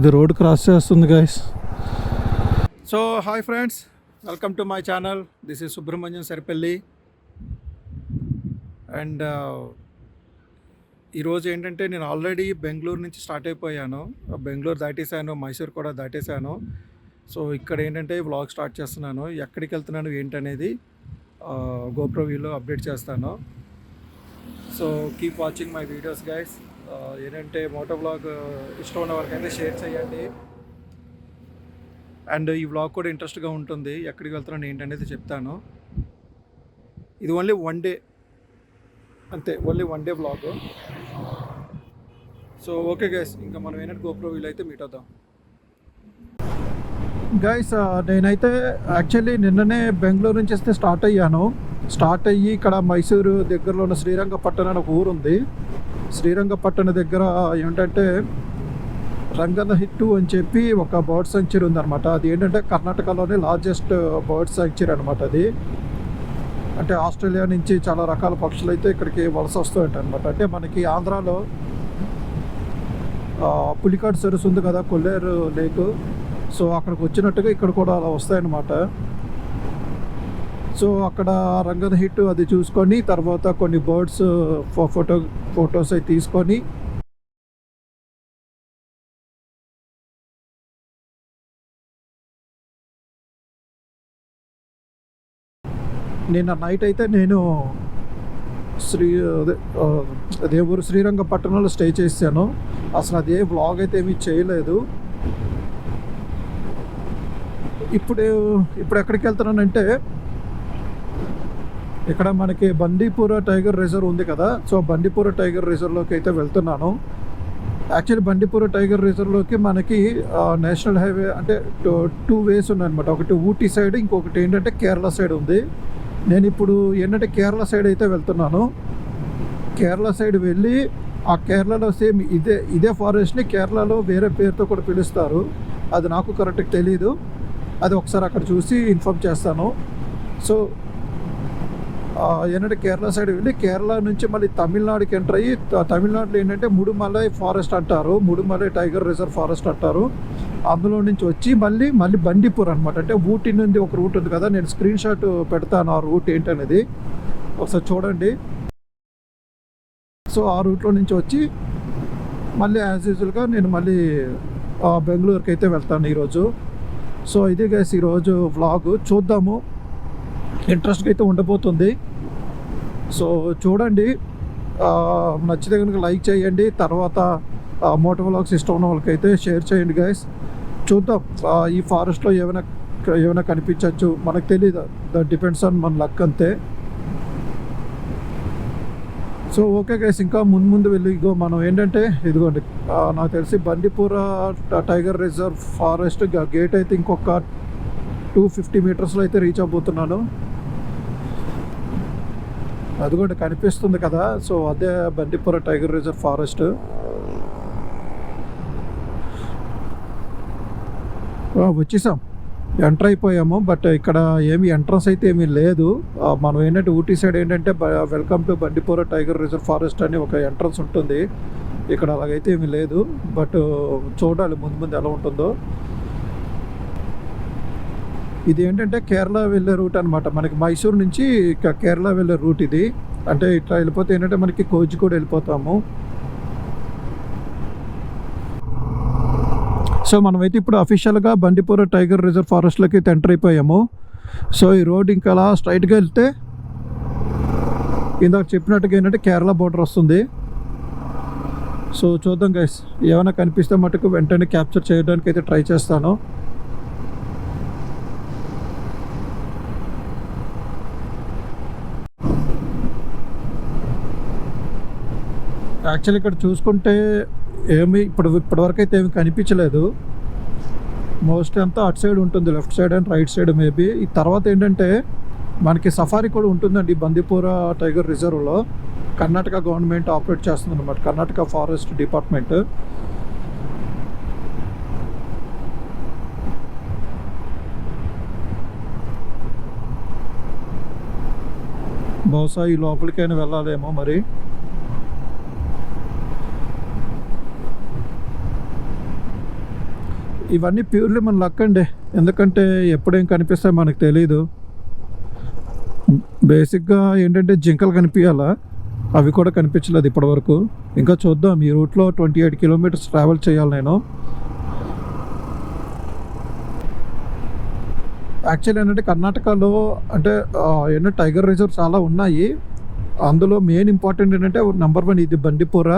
అది road cross చేస్తుంది guys. So hi friends, welcome to my channel. This is Subrahmanyam Saripalli. And ఈరోజు ఏంటంటే నేను ఆల్రెడీ బెంగళూరు నుంచి స్టార్ట్ అయిపోయాను. బెంగళూరు దాటేసాను, మైసూర్ కూడా దాటేసాను. సో ఇక్కడ ఏంటంటే వ్లాగ్ స్టార్ట్ చేస్తున్నాను. ఎక్కడికి వెళ్తున్నాను ఏంటనేది గోప్రో వ్యూలో అప్డేట్ చేస్తాను. So keep watching my videos guys. ఏంటంటే మోటో వ్లాగ్ ఇష్టం ఉన్న వాళ్ళకైతే షేర్ చేయండి. అండ్ ఈ వ్లాగ్ కూడా ఇంట్రెస్ట్గా ఉంటుంది. ఎక్కడికి వెళ్తున్నాను ఏంటనేది చెప్తాను. ఇది ఓన్లీ వన్ డే అంతే, only one day vlog. So okay guys, ఇంకా మనం ఏంటంటే గోప్రో వ్యూలో అయితే మీట్ అవుతాం గైస్. నేనైతే యాక్చువల్లీ నిన్ననే బెంగళూరు నుంచి వస్తే స్టార్ట్ అయ్యి ఇక్కడ మైసూరు దగ్గరలో ఉన్న శ్రీరంగపట్టణం అని ఒక ఊరు ఉంది. శ్రీరంగపట్టణం దగ్గర ఏంటంటే రంగనహిట్టు అని చెప్పి ఒక బర్డ్ సాంక్చురీ ఉందన్నమాట. అది ఏంటంటే కర్ణాటకలోనే లార్జెస్ట్ బర్డ్ సాంక్చురీ అనమాట. అది అంటే ఆస్ట్రేలియా నుంచి చాలా రకాల పక్షులు అయితే ఇక్కడికి వలస వస్తూ ఉంటాయి అనమాట. అంటే మనకి ఆంధ్రాలో పులికాట్ సరస్సు ఉంది కదా, కొల్లేరు లేక్. సో అక్కడికి వచ్చినట్టుగా ఇక్కడ కూడా అలా వస్తాయన్నమాట. సో అక్కడ రంగనహిట్టు అది చూసుకొని తర్వాత కొన్ని బర్డ్స్ ఫొటోస్ అవి తీసుకొని నిన్న నైట్ అయితే నేను అదే ఊరు శ్రీరంగపట్టణంలో స్టే చేశాను. అసలు అదే వ్లాగ్ అయితే ఏమీ చేయలేదు. ఇప్పుడు ఎక్కడికి వెళ్తున్నానంటే ఇక్కడ మనకి బండీపుర టైగర్ రిజర్వ్ ఉంది కదా. సో బండీపుర టైగర్ రిజర్వ్లోకి అయితే వెళ్తున్నాను. యాక్చువల్లీ బండీపుర టైగర్ రిజర్వ్లోకి మనకి నేషనల్ హైవే అంటే టూ వేస్ ఉన్నాయన్నమాట. ఒకటి ఊటీ సైడ్, ఇంకొకటి ఏంటంటే కేరళ సైడ్ ఉంది. నేను ఇప్పుడు ఏంటంటే కేరళ సైడ్ అయితే వెళ్తున్నాను. కేరళ సైడ్ వెళ్ళి ఆ కేరళలో సేమ్ ఇదే ఫారెస్ట్ని కేరళలో వేరే పేరుతో కూడా పిలుస్తారు. అది నాకు కరెక్ట్గా తెలీదు. అది ఒకసారి అక్కడ చూసి ఇన్ఫార్మ్ చేస్తాను. సో ఏంటంటే కేరళ సైడ్ వెళ్ళి కేరళ నుంచి మళ్ళీ తమిళనాడుకి ఎంటర్ అయ్యి తమిళనాడులో ఏంటంటే ముడుమలై ఫారెస్ట్ అంటారు, ముడుమలై టైగర్ రిజర్వ్ ఫారెస్ట్ అంటారు. అందులో నుంచి వచ్చి మళ్ళీ బండీపూర్ అనమాట. అంటే ఊటీ నుండి ఒక రూట్ ఉంది కదా, నేను స్క్రీన్ షాట్ పెడతాను ఆ రూట్ ఏంటనేది ఒకసారి చూడండి. సో ఆ రూట్లో నుంచి వచ్చి మళ్ళీ యాజ్ యూజువల్గా నేను మళ్ళీ బెంగళూరుకి అయితే వెళ్తాను ఈరోజు. సో ఇదే గైస్ ఈరోజు వ్లాగ్. చూద్దాము, ఇంట్రెస్ట్గా అయితే ఉండబోతుంది. సో చూడండి, నచ్చితే కనుక లైక్ చేయండి. తర్వాత మోటో వ్లాగ్స్ ఇష్టం ఉన్న వాళ్ళకైతే షేర్ చేయండి గైస్. చూద్దాం ఈ ఫారెస్ట్లో ఏమైనా కనిపించవచ్చు, మనకు తెలియదు. దట్ డిపెండ్స్ ఆన్ మన లక్ అంతే. సో ఓకే గైస్, ఇంకా ముందు వెళ్ళి మనం ఏంటంటే ఇదిగోండి, నాకు తెలిసి బండీపుర టైగర్ రిజర్వ్ ఫారెస్ట్ గేట్ అయితే ఇంకొక 250 మీటర్స్లో అయితే రీచ్ అవబోతున్నాను. అదిగోండి కనిపిస్తుంది కదా. సో అదే బండీపుర టైగర్ రిజర్వ్ ఫారెస్ట్. వచ్చేసాం, ఎంటర్ అయిపోయాము. బట్ ఇక్కడ ఏమి ఎంట్రన్స్ అయితే ఏమీ లేదు. మనం ఏంటంటే ఊటీ సైడ్ ఏంటంటే welcome to Bandipur tiger reserve forest అని ఒక ఎంట్రన్స్ ఉంటుంది. ఇక్కడ అలాగైతే ఏమీ లేదు. బట్ చూడాలి ముందు ఎలా ఉంటుందో. ఇది ఏంటంటే కేరళ వెళ్ళే రూట్ అనమాట. మనకి మైసూర్ నుంచి కేరళ వెళ్ళే రూట్ ఇది. అంటే ఇట్లా వెళ్ళిపోతే ఏంటంటే మనకి కోజికోడ్ వెళ్ళిపోతాము. సో మనమైతే ఇప్పుడు అఫీషియల్గా బండీపుర టైగర్ రిజర్వ్ ఫారెస్ట్లోకి అయితే ఎంటర్ అయిపోయాము. సో ఈ రోడ్ ఇంకా అలా స్ట్రైట్గా వెళ్తే ఇందాక చెప్పినట్టుగా ఏంటంటే కేరళ బోర్డర్ వస్తుంది. సో చూద్దాం గైస్, ఏమైనా కనిపిస్తే మటుకు వెంటనే క్యాప్చర్ చేయడానికి అయితే ట్రై చేస్తాను. యాక్చువల్లీ ఇక్కడ చూసుకుంటే ఇప్పటివరకు అయితే ఏమి కనిపించలేదు. మోస్ట్ అంతా అటు సైడ్ ఉంటుంది, left side and right side maybe. ఈ తర్వాత ఏంటంటే మనకి సఫారీ కూడా ఉంటుందండి బండీపుర టైగర్ రిజర్వ్లో. కర్ణాటక గవర్నమెంట్ ఆపరేట్ చేస్తుంది అనమాట, కర్ణాటక ఫారెస్ట్ డిపార్ట్మెంట్. బహుశా ఈ లోపలికైనా వెళ్ళాలేమో మరి. ఇవన్నీ ప్యూర్లీ మన లక్ అండి, ఎందుకంటే ఎప్పుడేం కనిపిస్తాయో మనకు తెలీదు. బేసిక్గా ఏంటంటే జింకలు కనిపించాలా, అవి కూడా కనిపించలేదు ఇప్పటివరకు. ఇంకా చూద్దాం. ఈ రూట్లో 28 కిలోమీటర్స్ ట్రావెల్ చేయాలి నేను. యాక్చువల్లీ ఏంటంటే కర్ణాటకలో అంటే ఎన్నో టైగర్ రిజర్వ్ చాలా ఉన్నాయి. అందులో మెయిన్ ఇంపార్టెంట్ ఏంటంటే నెంబర్ 1 ఇది బండిపుర,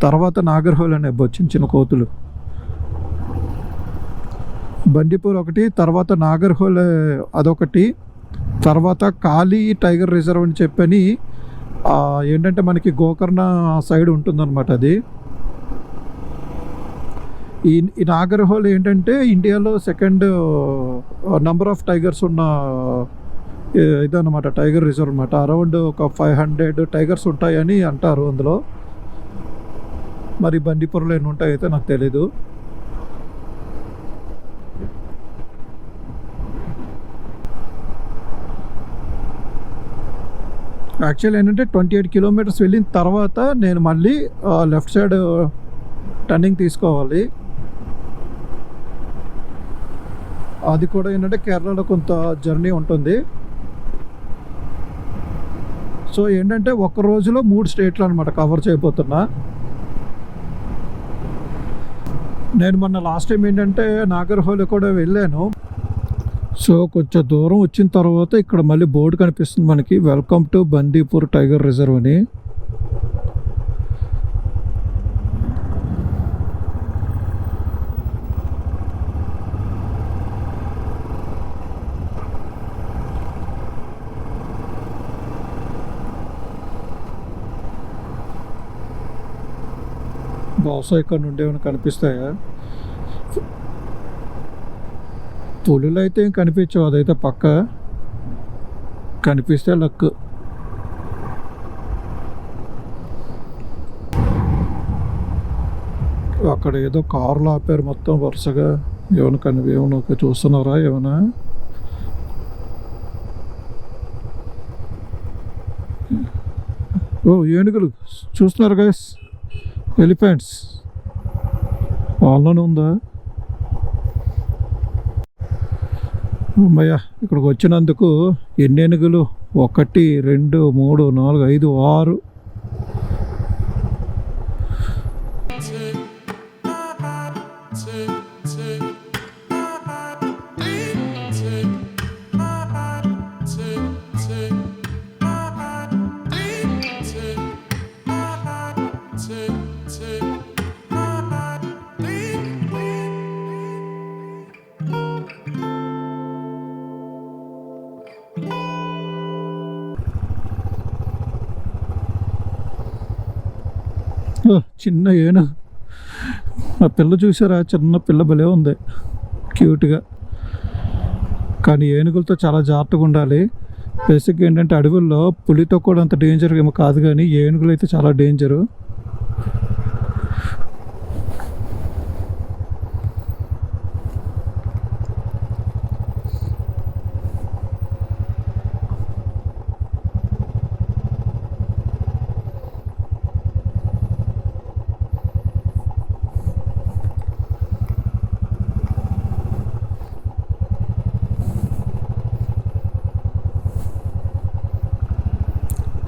తర్వాత నాగర్హోల్ అనే చిన్న చిన్న కోతులు. బండిపూర్ ఒకటి, తర్వాత నాగర్హోల్ అదొకటి, తర్వాత కాళీ టైగర్ రిజర్వ్ అని చెప్పని ఏంటంటే మనకి గోకర్ణ సైడ్ ఉంటుందన్నమాట అది. ఈ నాగర్హోల్ ఏంటంటే ఇండియాలో సెకండ్ నంబర్ ఆఫ్ టైగర్స్ ఉన్న ఇదన్నమాట, టైగర్ రిజర్వ్ అనమాట. అరౌండ్ ఒక 500 టైగర్స్ ఉంటాయని అంటారు అందులో. మరి బండిపూర్లో ఎన్ని ఉంటాయైతే నాకు తెలీదు. యాక్చువల్ ఏంటంటే 28 కిలోమీటర్స్ వెళ్ళిన తర్వాత నేను మళ్ళీ లెఫ్ట్ సైడ్ టర్నింగ్ తీసుకోవాలి. అది కూడా ఏంటంటే కేరళలో కొంత జర్నీ ఉంటుంది. సో ఏంటంటే ఒక్క రోజులో 3 స్టేట్లు అనమాట కవర్ చేయబోతున్నా. నేను మొన్న లాస్ట్ టైం ఏంటంటే నాగర్హోల్ కూడా వెళ్ళాను. సో కొంచెం దూరం వచ్చిన తర్వాత ఇక్కడ మళ్ళీ బోర్డు కనిపిస్తుంది మనకి, welcome to Bandipur tiger reserve అని. బహుశా ఇక్కడ నుండి ఏమైనా కనిపిస్తాయా? పులులు అయితే ఏం కనిపించవు, అదైతే పక్క. కనిపిస్తే లక్. అక్కడ ఏదో కార్లు ఆపారు మొత్తం వరుసగా. ఏమైనా చూస్తున్నారా ఏమైనా? ఓ ఏనుగులు చూస్తున్నారు గైస్, ఎలిఫెంట్స్. వాళ్ళలోనే ఉందా? అమ్మయ్య, ఇక్కడికి వచ్చినందుకు ఎన్ని ఏనుగులు? 1 2 3 4 5 6. చిన్న ఏను, ఆ పిల్ల చూసారా? చిన్న పిల్ల భలే ఉంది, క్యూట్గా. కానీ ఏనుగులతో చాలా జాగ్రత్తగా ఉండాలి. బేసిక్గా ఏంటంటే అడవుల్లో పులితో కూడా అంత డేంజర్ ఏమో కాదు, కానీ ఏనుగులు అయితే చాలా డేంజరు.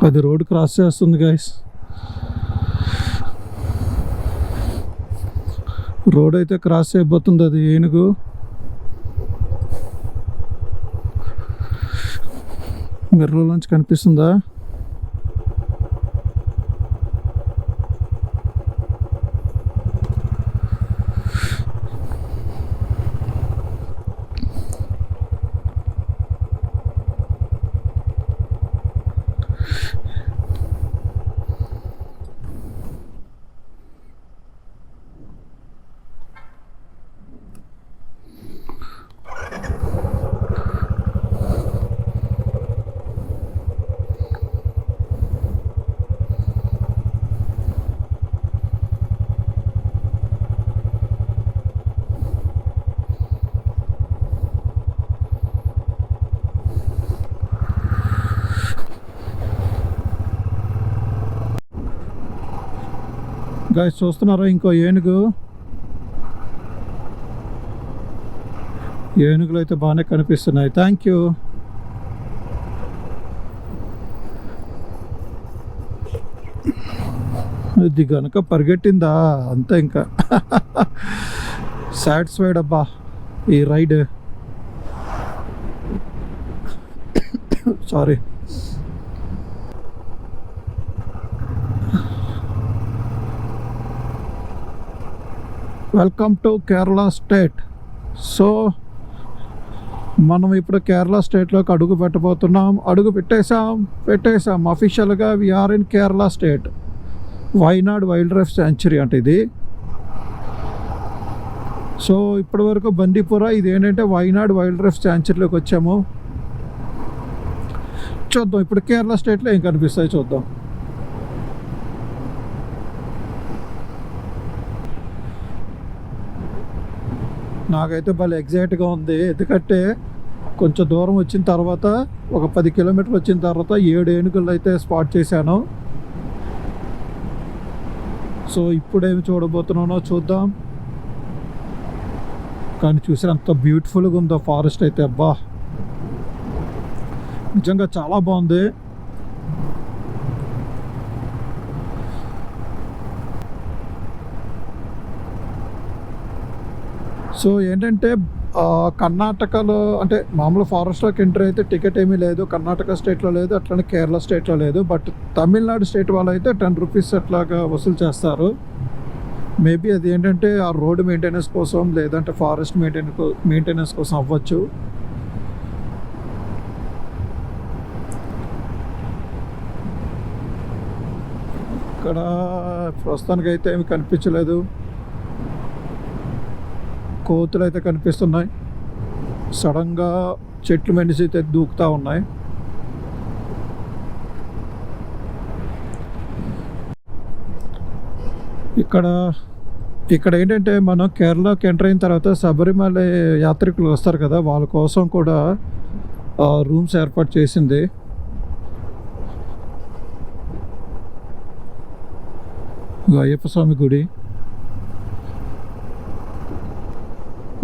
అది రోడ్డు క్రాస్ చేస్తుంది గైస్. రోడ్ అయితే క్రాస్ అయిపోతుంది అది ఏనుగు. మిర్రర్ నుంచి కనిపిస్తుందా? గాయస్ చూస్తున్నారా ఇంకో ఏనుగు? ఏనుగులు అయితే బాగానే కనిపిస్తున్నాయి. Thank you. ఇది కనుక పరిగెట్టిందా అంతే ఇంకా సాటిస్ఫైడ్ అబ్బా ఈ ride. Sorry. Welcome to Kerala state. So మనం ఇప్పుడు కేరళ స్టేట్లోకి అడుగు పెట్టబోతున్నాం. అడుగు పెట్టేశాం అఫీషియల్గా. We are in Kerala state. Wayanad wildlife sanctuary అంటే ఇది. సో ఇప్పటి వరకు బందీపుర, ఇది ఏంటంటే వైనాడ్ వైల్డ్ లైఫ్ శాంచురీలోకి వచ్చాము. చూద్దాం ఇప్పుడు కేరళ స్టేట్లో ఏం కనిపిస్తాయి చూద్దాం. నాకైతే భలే ఎగ్జైట్గా ఉంది. ఎందుకంటే కొంచెం దూరం వచ్చిన తర్వాత, ఒక 10 కిలోమీటర్లు వచ్చిన తర్వాత 7 ఏనుగులు అయితే స్పాట్ చేశాను. సో ఇప్పుడేమి చూడబోతున్నానో చూద్దాం. కానీ చూసి అంత బ్యూటిఫుల్గా ఉందో ఫారెస్ట్ అయితే. అబ్బా నిజంగా చాలా బాగుంది. సో ఏంటంటే కర్ణాటకలో అంటే మామూలు ఫారెస్ట్లోకి ఎంట్రీ అయితే టికెట్ ఏమీ లేదు. కర్ణాటక స్టేట్లో లేదు, అట్లనే కేరళ స్టేట్లో లేదు. బట్ తమిళనాడు స్టేట్ వాళ్ళు అయితే 10 రూపీస్ అట్లాగా వసూలు చేస్తారు. మేబీ అది ఏంటంటే ఆ రోడ్ మెయింటెనెన్స్ కోసం, లేదంటే ఫారెస్ట్ మెయింటెనెన్స్ కోసం అవ్వచ్చు. ఇక్కడ ప్రస్తుతానికి అయితే ఏమి కనిపించలేదు. కోతులు అయితే కనిపిస్తున్నాయి. సడన్గా చెట్లు మెడిసి అయితే దూకుతూ ఉన్నాయి. ఇక్కడ ఏంటంటే మనం కేరళకి ఎంటర్ అయిన తర్వాత శబరిమల యాత్రికులు వస్తారు కదా, వాళ్ళ కోసం కూడా రూమ్స్ ఏర్పాటు చేసింది. అయ్యప్ప స్వామి గుడి.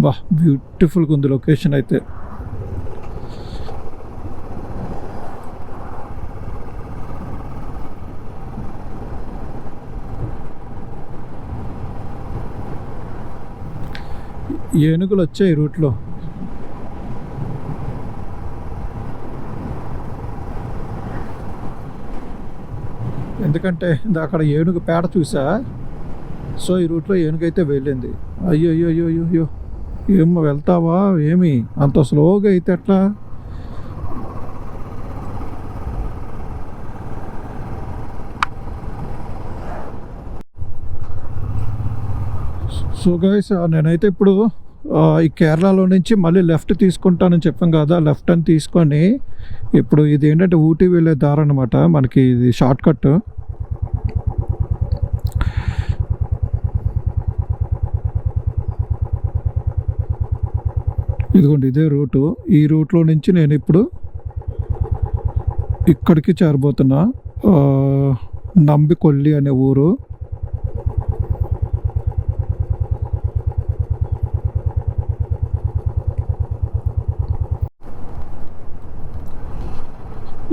బా బ్యూటిఫుల్గా ఉంది లొకేషన్ అయితే. ఏనుగులు వచ్చాయి రూట్లో. ఎందుకంటే అక్కడ ఏనుగు పేడ చూసా. సో ఈ రూట్లో ఏనుగు అయితే వెళ్ళింది. అయ్యో అయ్యో అయ్యో అయ్యో, ఏమో వెళ్తావా ఏమి అంత స్లోగా అయితే ఎట్లా? సో గైస్, నేనైతే ఇప్పుడు ఈ కేరళలో నుంచి మళ్ళీ లెఫ్ట్ తీసుకుంటానని చెప్పాం కదా. లెఫ్ట్ అని తీసుకొని ఇప్పుడు ఇది ఏంటంటే ఊటీ వెళ్ళే దారి అనమాట. మనకి ఇది షార్ట్ కట్. ఇదిగోండి ఇదే రూటు. ఈ రూట్లో నుంచి నేను ఇప్పుడు ఇక్కడికి చేరబోతున్నా. నంబికొల్లి అనే ఊరు.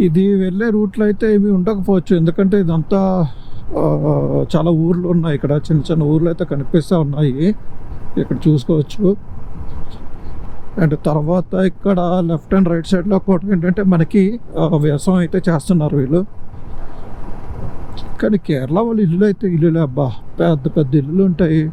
ఇది వెళ్ళే రూట్లో అయితే ఏమి ఉండకపోవచ్చు, ఎందుకంటే ఇదంతా చాలా ఊర్లు ఉన్నాయి. ఇక్కడ చిన్న చిన్న ఊర్లు అయితే కనిపిస్తూ ఉన్నాయి, ఇక్కడ చూసుకోవచ్చు. అండ్ తర్వాత ఇక్కడ లెఫ్ట్ అండ్ రైట్ సైడ్లో కూడా ఏంటంటే మనకి వ్యవసాయం అయితే చేస్తున్నారు వీళ్ళు. కానీ కేరళ వాళ్ళు ఇల్లు అయితే ఇల్లులే అబ్బా, పెద్ద పెద్ద ఇల్లులు ఉంటాయి.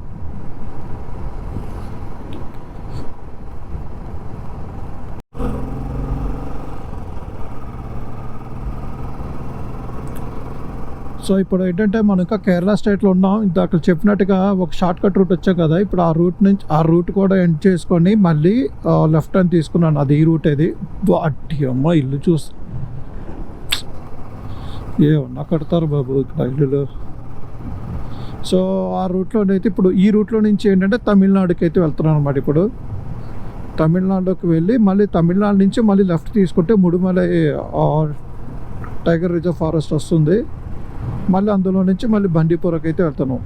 సో ఇప్పుడు ఏంటంటే మనం ఇంకా కేరళ స్టేట్లో ఉన్నాం. ఇందాక చెప్పినట్టుగా ఒక షార్ట్ కట్ రూట్ వచ్చాం కదా, ఇప్పుడు ఆ రూట్ కూడా ఎండ్ చేసుకొని మళ్ళీ లెఫ్ట్ అని తీసుకున్నాను. అది ఈ రూట్. ఇది వాటి అమ్మ ఇల్లు ఏమన్నా కడతారు బాబు ఇక్కడ ఇల్లులు. సో ఆ రూట్లోనైతే ఇప్పుడు ఈ రూట్లో నుంచి ఏంటంటే తమిళనాడుకి అయితే వెళ్తున్నాను అనమాట. ఇప్పుడు తమిళనాడులోకి వెళ్ళి మళ్ళీ తమిళనాడు నుంచి మళ్ళీ లెఫ్ట్ తీసుకుంటే ముడుమలై టైగర్ రిజర్వ్ ఫారెస్ట్ వస్తుంది. మళ్ళీ అందులో నుంచి మళ్ళీ బండిపురకి అయితే వెళ్తాను.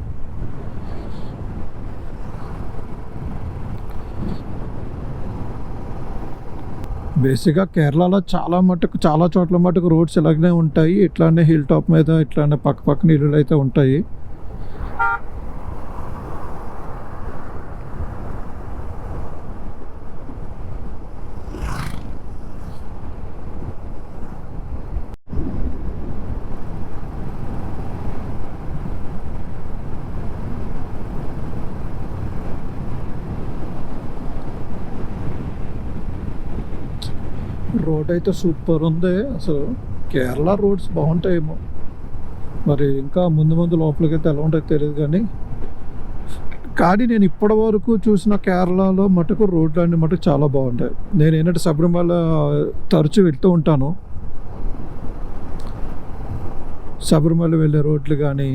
బేసిక్గా కేరళలో చాలా మటుకు చాలా చోట్ల మటుకు రోడ్స్ ఇలాగనే ఉంటాయి. ఇట్లానే హిల్ టాప్ మీద ఇట్లానే పక్క పక్కన ఇల్లులు అయితే ఉంటాయి. రోడ్ అయితే సూపర్ ఉంది అసలు. కేరళ రోడ్స్ బాగుంటాయేమో, మరి ఇంకా ముందు ముందు లోపలికి అయితే ఎలా ఉంటాయో తెలియదు. కానీ నేను ఇప్పటి వరకు చూసిన కేరళలో మటుకు రోడ్లు అన్ని మటుకు చాలా బాగుంటాయి. నేను ఏంటంటే శబరిమల తరచూ వెళ్తూ ఉంటాను. శబరిమల వెళ్ళే రోడ్లు కానీ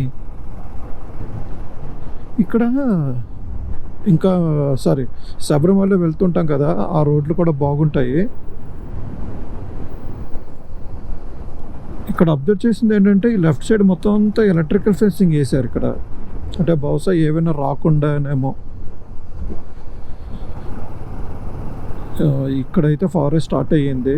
ఇక్కడ ఇంకా శబరిమల వెళ్తుంటాం కదా, ఆ రోడ్లు కూడా బాగుంటాయి. ఇక్కడ అబ్జర్వ్ చేసింది ఏంటంటే ఈ లెఫ్ట్ సైడ్ మొత్తం అంతా ఎలక్ట్రికల్ ఫెన్సింగ్ వేసారు ఇక్కడ. అంటే బహుశా ఏమైనా రాకుండానేమో. ఇక్కడైతే ఫారెస్ట్ స్టార్ట్ అయ్యింది.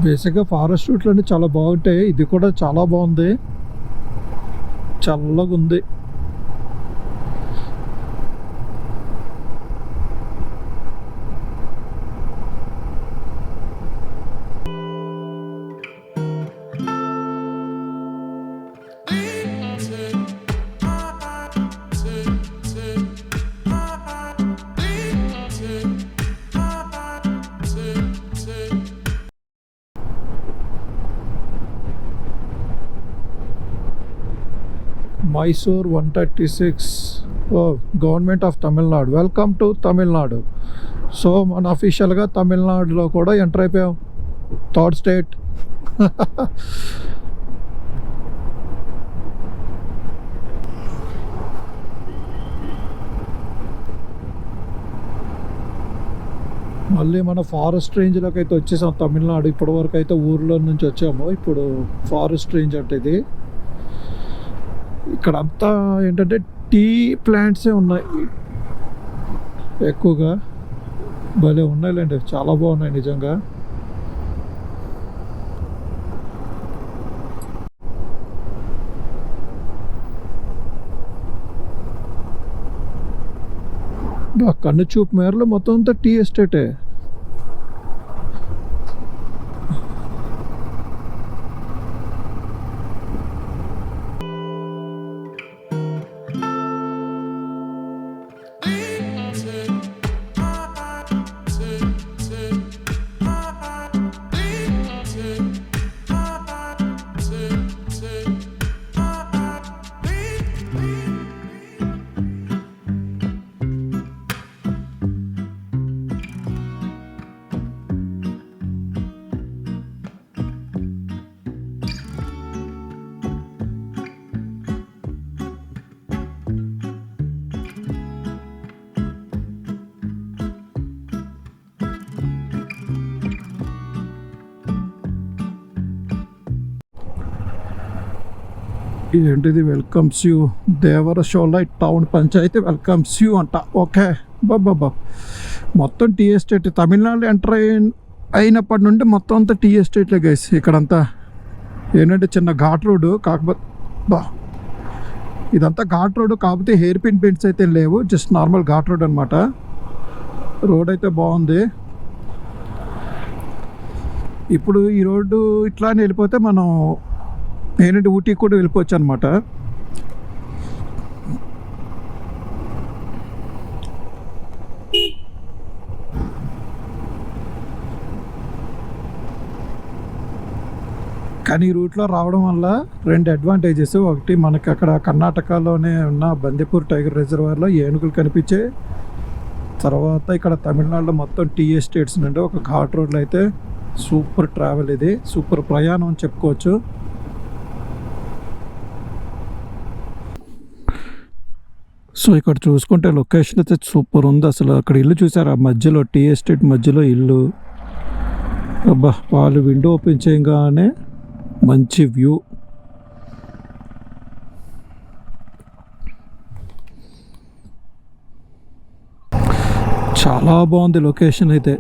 బేసిక్గా ఫారెస్ట్ రూట్లు అంటే చాలా బాగుంటాయి. ఇది కూడా చాలా బాగుంది, చల్లగా ఉంది. Mysore 136. Government of Tamil Nadu, welcome to Tamil Nadu. So మన అఫీషియల్గా తమిళనాడులో కూడా ఎంటర్ అయిపోయాం, థర్డ్ స్టేట్. మళ్ళీ మన ఫారెస్ట్ రేంజ్లోకి అయితే వచ్చేసాం తమిళనాడు. ఇప్పటివరకు అయితే ఊర్లో నుంచి వచ్చాము, ఇప్పుడు ఫారెస్ట్ రేంజ్ అంటే ఇది. ఇక్కడ అంతా ఏంటంటే టీ ప్లాంట్సే ఉన్నాయి ఎక్కువగా. భలే ఉన్నాయిలేండి, చాలా బాగున్నాయి నిజంగా. కన్ను చూపు మేరలో మొత్తం అంతా టీ ఎస్టేటే. ఏంటిది, welcomes you Devarshola town panchayat welcomes you అంట. ఓకే బాబా, మొత్తం టీ ఎస్టేట్. తమిళనాడు ఎంటర్ అయినప్పటి నుండి మొత్తం అంతా టీ ఎస్టేట్లే గైస్. ఇక్కడంతా ఏంటంటే చిన్న ఘాట్ రోడ్డు, కాకపోతే ఇదంతా ఘాట్ రోడ్డు, కాకపోతే హెయిర్ పిన్ బెండ్స్ అయితే లేవు, జస్ట్ నార్మల్ ఘాట్ రోడ్ అనమాట. రోడ్ అయితే బాగుంది. ఇప్పుడు ఈ రోడ్డు ఇట్లానే వెళ్ళిపోతే మనం ఏంటంటే ఊటీకి కూడా వెళ్ళిపోవచ్చు అనమాట. కానీ ఈ రూట్లో రావడం వల్ల 2 అడ్వాంటేజెస్. ఒకటి, మనకి అక్కడ కర్ణాటకలోనే ఉన్న బందిపూర్ టైగర్ రిజర్వాయర్లో ఏనుగులు కనిపించే, తర్వాత ఇక్కడ తమిళనాడులో మొత్తం టీ ఎస్టేట్స్ నుండి ఒక ఘాట్ రోడ్లో అయితే సూపర్ ట్రావెల్, ఇది సూపర్ ప్రయాణం అని చెప్పుకోవచ్చు. సో ఇక్కడ చూసుకుంటే లొకేషన్ అయితే సూపర్ ఉంది అసలు. అక్కడ ఇల్లు చూసారు, ఆ మధ్యలో టీ ఎస్టేట్ మధ్యలో ఇల్లు. అబ్బా, వాళ్ళు విండో ఓపెన్ చేయగానే మంచి వ్యూ. చాలా బాగుంది లొకేషన్ అయితే.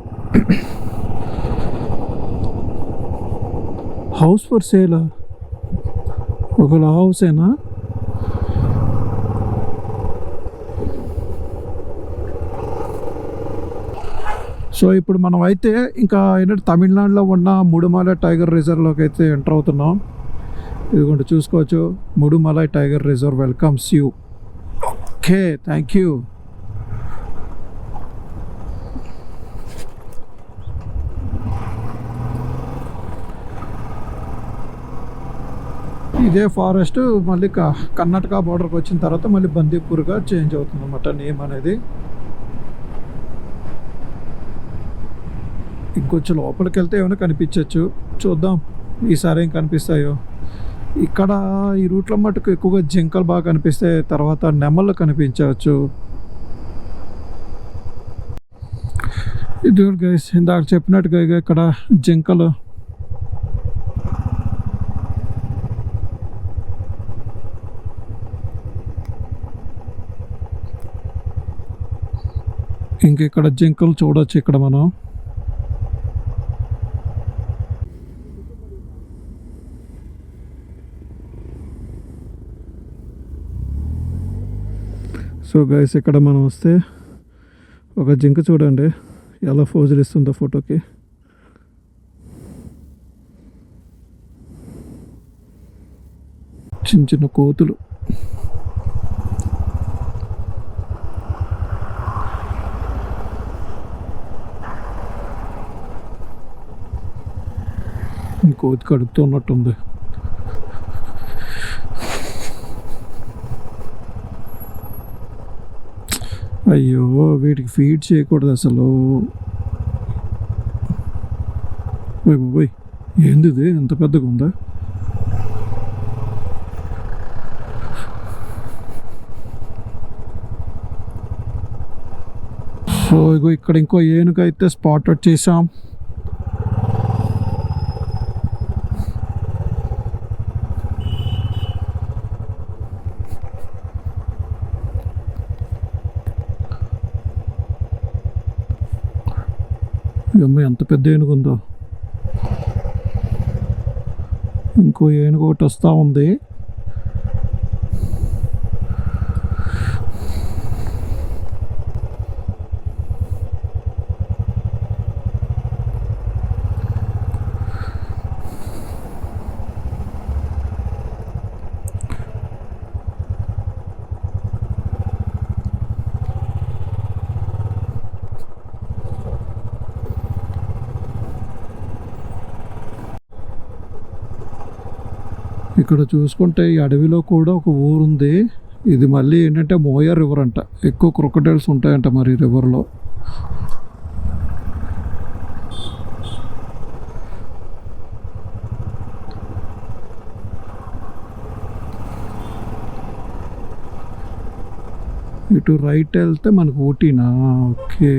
హౌస్ ఫర్ సేల్, ఒకవేళ హౌసేనా? సో ఇప్పుడు మనం అయితే ఇంకా ఏంటంటే తమిళనాడులో ఉన్న ముడుమలై టైగర్ రిజర్వ్లోకి అయితే ఎంటర్ అవుతున్నాం. ఇదిగోండి చూసుకోవచ్చు, Mudumalai tiger reserve welcomes you. Okay, thank you. ఇదే ఫారెస్ట్ మళ్ళీ కర్ణాటక బార్డర్కి వచ్చిన తర్వాత మళ్ళీ బందీపూర్గా చేంజ్ అవుతుంది అన్నమాట నేమ్ అనేది. ఇంకొంచెం లోపలికి వెళ్తే ఏమైనా కనిపించవచ్చు, చూద్దాం ఈసారి ఏం కనిపిస్తాయో. ఇక్కడ ఈ రూట్లో మటుకు ఎక్కువగా జింకలు బాగా కనిపిస్తాయి, తర్వాత నెమళ్ళు కనిపించవచ్చు. ఇది గైస్ ఇందాక చెప్పినట్టుగా ఇక్కడ జింకలు, ఇక్కడ జింకలు చూడొచ్చు ఇక్కడ మనం. సో గైస్ ఇక్కడ మనం వస్తే ఒక జింక చూడండి ఎలా ఫోజులు ఇస్తుందో ఫోటోకి. చిన్న చిన్న కోతులు. కోతి కడుపుతూ ఉన్నట్టుంది. అయ్యో, వీటికి ఫీడ్ చేయకూడదు అసలు. బాయ్, ఏంది ఇది ఎంత పెద్దగా ఉందా? సో ఇగో ఇక్కడ ఇంకో ఏనుగు అయితే స్పాట్ చేసాం. అమ్మ, ఎంత పెద్ద ఏనుగు ఉందో. ఇంకో ఏనుగు ఒకటి వస్తూ ఉంది. ఇక్కడ చూసుకుంటే ఈ అడవిలో కూడా ఒక ఊరుంది. ఇది మళ్ళీ ఏంటంటే మోయర్ రివర్ అంట, ఎక్కువ క్రొకడైల్స్ ఉంటాయంట మరి రివర్లో. ఇటు రైట్ వెళ్తే మనకు ఊటీనా? ఓకే.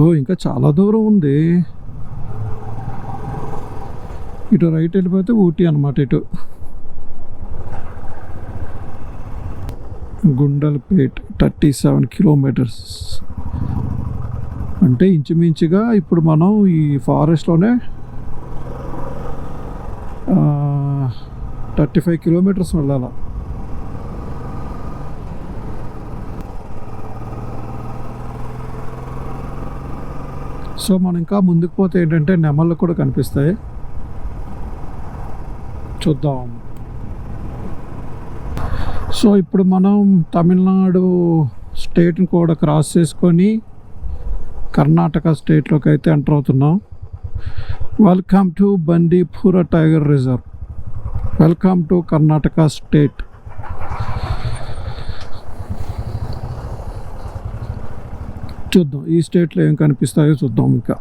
ఓ, ఇంకా చాలా దూరం ఉంది. ఇటు రైట్ వెళ్ళిపోతే ఊటీ అనమాట. ఇటు గుండల్పేట్ 37 కిలోమీటర్స్ అంటే ఇంచుమించుగా ఇప్పుడు మనం ఈ ఫారెస్ట్లోనే 35 కిలోమీటర్స్ వెళ్ళాలి. సో మనం ఇంకా ముందుకు పోతే ఏంటంటే నెమళ్ళు కూడా కనిపిస్తాయి, చూద్దాం. సో ఇప్పుడు మనం తమిళనాడు స్టేట్ని కూడా క్రాస్ చేసుకొని కర్ణాటక స్టేట్లోకి అయితే ఎంటర్ అవుతున్నాం. Welcome to Bandipur tiger reserve. Welcome to Karnataka state. చూద్దాం ఈ స్టేట్లో ఏం కనిపిస్తాయో చూద్దాం. ఇంకా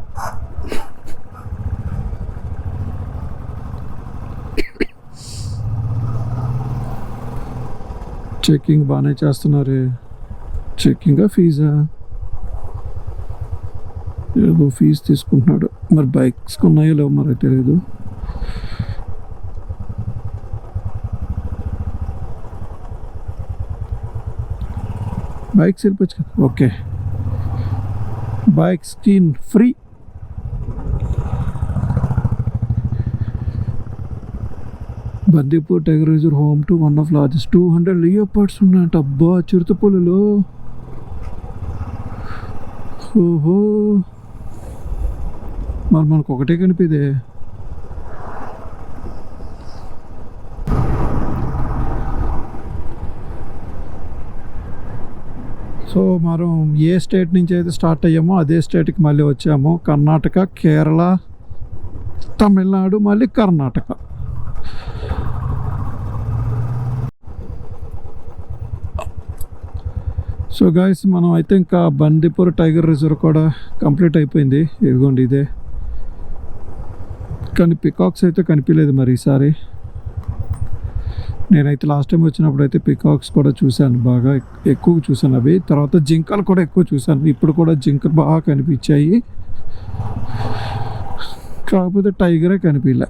చెకింగ్ బాగానే చేస్తున్నారే. చెకింగా ఫీజా? ఏదో ఫీజు తీసుకుంటున్నాడు. మరి బైక్స్ ఉన్నాయో లేవో మరి తెలియదు. బైక్స్ వెళ్ళిపోవచ్చు కదా. Okay, bike screen free. Bandipur tiger reserve home to one of largest 200 leopards ఉన్నాయంట. అబ్బా, చిరుతపులులు. ఓహో, మరి మనకు ఒకటే కనిపిదే. సో మనం ఏ స్టేట్ నుంచి అయితే స్టార్ట్ అయ్యామో అదే స్టేట్కి మళ్ళీ వచ్చాము. కర్ణాటక, కేరళ, తమిళనాడు, మళ్ళీ కర్ణాటక. సో గాయస్, మనం అయితే ఇంకా బండిపూర్ టైగర్ రిజర్వ్ కూడా కంప్లీట్ అయిపోయింది. ఇదిగోండి ఇదే. కానీ పికాక్స్ అయితే కనిపించలేదు మరి ఈసారి. నేనైతే లాస్ట్ టైం వచ్చినప్పుడు అయితే పికాక్స్ కూడా చూశాను, బాగా ఎక్కువ చూశాను అవి. తర్వాత జింకలు కూడా ఎక్కువ చూశాను. ఇప్పుడు కూడా జింకలు బాగా కనిపించాయి, కాకపోతే టైగరే కనిపించలే.